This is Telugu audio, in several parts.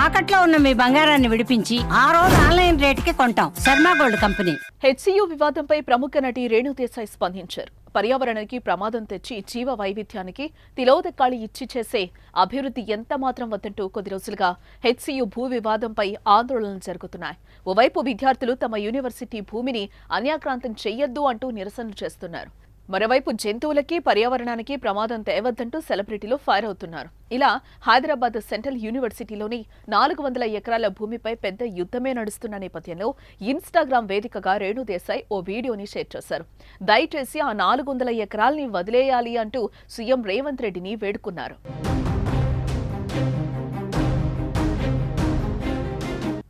తాకట్లో ఉన్న మీ బంగారాన్ని విడిపించి ఆ రోజు ఆన్లైన్ రేటుకి కొంటాం. Sharma gold company. హెచ్సియు వివాదంపై ప్రముఖ నటి రేణు దేశాయ్ స్పందించారు. పర్యావరణానికి ప్రమాదం తెచ్చి జీవ వైవిధ్యానికి తిలోదకాళి ఇచ్చి చేసే అభివృద్ధి ఎంత మాత్రం వద్దంటూ కొద్ది రోజులుగా హెచ్సియు భూ వివాదంపై ఆందోళనలు జరుగుతున్నాయి. ఓవైపు విద్యార్థులు తమ యూనివర్సిటీ భూమిని అన్యాక్రాంతం చెయ్యొద్దు అంటూ నిరసనలు చేస్తున్నారు. మరోవైపు జంతువులకి పర్యావరణానికి ప్రమాదం తేవద్దంటూ సెలబ్రిటీలు ఫైర్ అవుతున్నారు. ఇలా హైదరాబాద్ సెంట్రల్ యూనివర్సిటీలోని 400 ఎకరాల భూమిపై పెద్ద యుద్ధమే నడుస్తున్న నేపథ్యంలో ఇన్స్టాగ్రామ్ వేదికగా రేణు దేశాయ్ ఓ వీడియోని షేర్ చేశారు. దయచేసి ఆ 400 ఎకరాల్ని వదిలేయాలి అంటూ సీఎం రేవంత్ రెడ్డిని వేడుకున్నారు.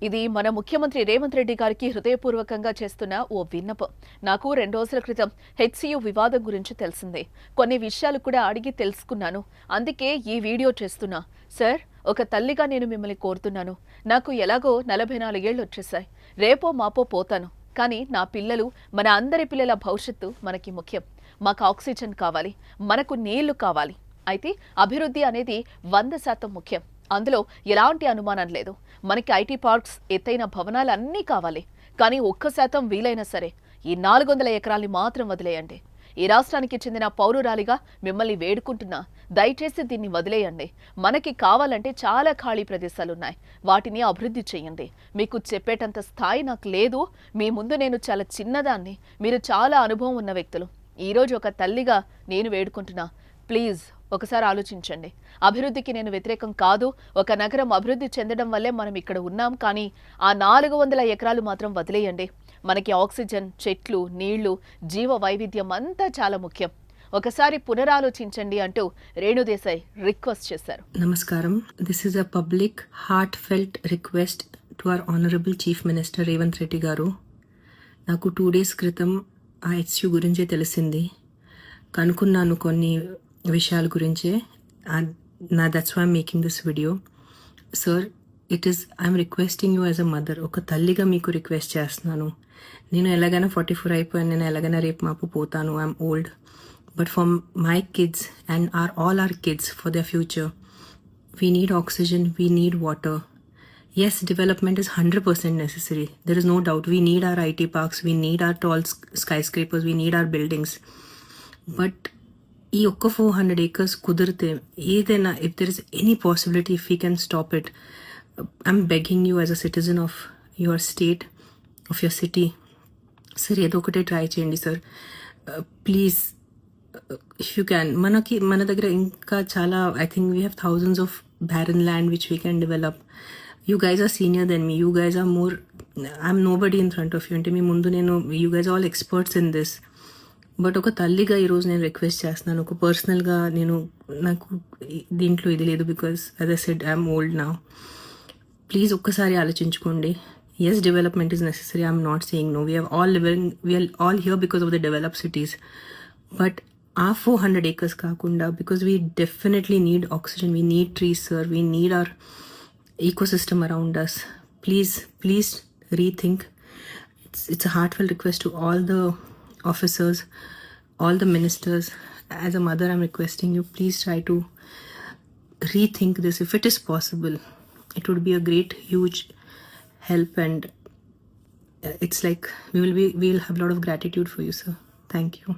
ఇది మన ముఖ్యమంత్రి రేవంత్ రెడ్డి గారికి హృదయపూర్వకంగా చేస్తున్న ఓ విన్నపం. నాకు 2 రోజుల క్రితం హెచ్సియు వివాదం గురించి తెలిసిందే. కొన్ని విషయాలు కూడా అడిగి తెలుసుకున్నాను. అందుకే ఈ వీడియో చేస్తున్నా. సార్, ఒక తల్లిగా నేను మిమ్మల్ని కోరుతున్నాను. నాకు ఎలాగో 44 ఏళ్ళు వచ్చేసాయి. రేపో మాపో పోతాను. కానీ నా పిల్లలు, మన అందరి పిల్లల భవిష్యత్తు మనకి ముఖ్యం. మాకు ఆక్సిజన్ కావాలి, మనకు నీళ్లు కావాలి. అయితే అభివృద్ధి అనేది 100% ముఖ్యం. అందులో ఎలాంటి అనుమానం లేదు. మనకి ఐటీ పార్క్స్, ఎత్తైన భవనాలు అన్నీ కావాలి. కానీ 1% వీలైనా సరే ఈ 400 ఎకరాల్ని మాత్రం వదిలేయండి. ఈ రాష్ట్రానికి చెందిన పౌరురాలిగా మిమ్మల్ని వేడుకుంటున్నా, దయచేసి దీన్ని వదిలేయండి. మనకి కావాలంటే చాలా ఖాళీ ప్రదేశాలున్నాయి. వాటిని అభివృద్ధి చేయండి. మీకు చెప్పేటంత స్థాయి నాకు లేదు. మీ ముందు నేను చాలా చిన్నదాన్ని, మీరు చాలా అనుభవం ఉన్న వ్యక్తులు. ఈరోజు ఒక తల్లిగా నేను వేడుకుంటున్నా, ప్లీజ్ ఒకసారి ఆలోచించండి. అభివృద్ధికి నేను వ్యతిరేకం కాదు. ఒక నగరం అభివృద్ధి చెందడం వల్లే మనం ఇక్కడ ఉన్నాం. కానీ ఆ 400 ఎకరాలు మాత్రం వదిలేయండి. మనకి ఆక్సిజన్, చెట్లు, నీళ్లు, జీవ వైవిధ్యం అంతా చాలా ముఖ్యం. ఒకసారి పునరాలోచించండి అంటూ రేణు దేశాయ్ రిక్వెస్ట్ చేశారు. నమస్కారం. This is a public heart felt request to our honourable chief minister Revanth Reddy గారు. నాకు 2 days క్రితం ఆ హెచ్సియు గురించే తెలిసింది. కనుక్కున్నాను కొన్ని విషయాల గురించే. That's why I'm making this video. Sir, I'm requesting you as a mother. ఒక తల్లిగా మీకు రిక్వెస్ట్ చేస్తున్నాను. నేను ఎలాగైనా 44 అయిపోయాను. నేను ఎలాగైనా రేపు మాపు పోతాను. I'm old. But for my kids and all our kids, for their future, we need oxygen, we need water. Yes, development is 100% necessary. There is no doubt. We need our IT parks, we need our tall skyscrapers, we need our buildings. But ఈ 400 acres కుదిరితే ఏదైనా, if there is any possibility, if we can stop it, I'm begging you as a citizen of your state, of your city, sir ఏదో ఒకటే ట్రై చేయండి sir, please. If you can. మన దగ్గర ఇంకా చాలా, I think we have thousands of barren land which we can develop. You guys are senior than me. You guys are more, I'm nobody in front of you. అంటే మీ ముందు నేను, you guys are all experts in this. But ఒక తల్లిగా ఈరోజు నేను రిక్వెస్ట్ చేస్తున్నాను. ఒక పర్సనల్గా నాకు దీంట్లో ఇది లేదు. Because as I said, I'm old now. Please ఒక్కసారి ఆలోచించుకోండి. Yes, development is necessary. I'm not saying no. We are all here because of the develop cities. But ఆ 400 acres కాకుండా, because we definitely need oxygen, we need trees sir, we need our ecosystem around us. Please rethink. It's a heartfelt request to all the officers, all the ministers. As a mother, I'm requesting you, please try to rethink this. If it is possible, it would be a great, huge help, and it's like we will have a lot of gratitude for you, sir. Thank you.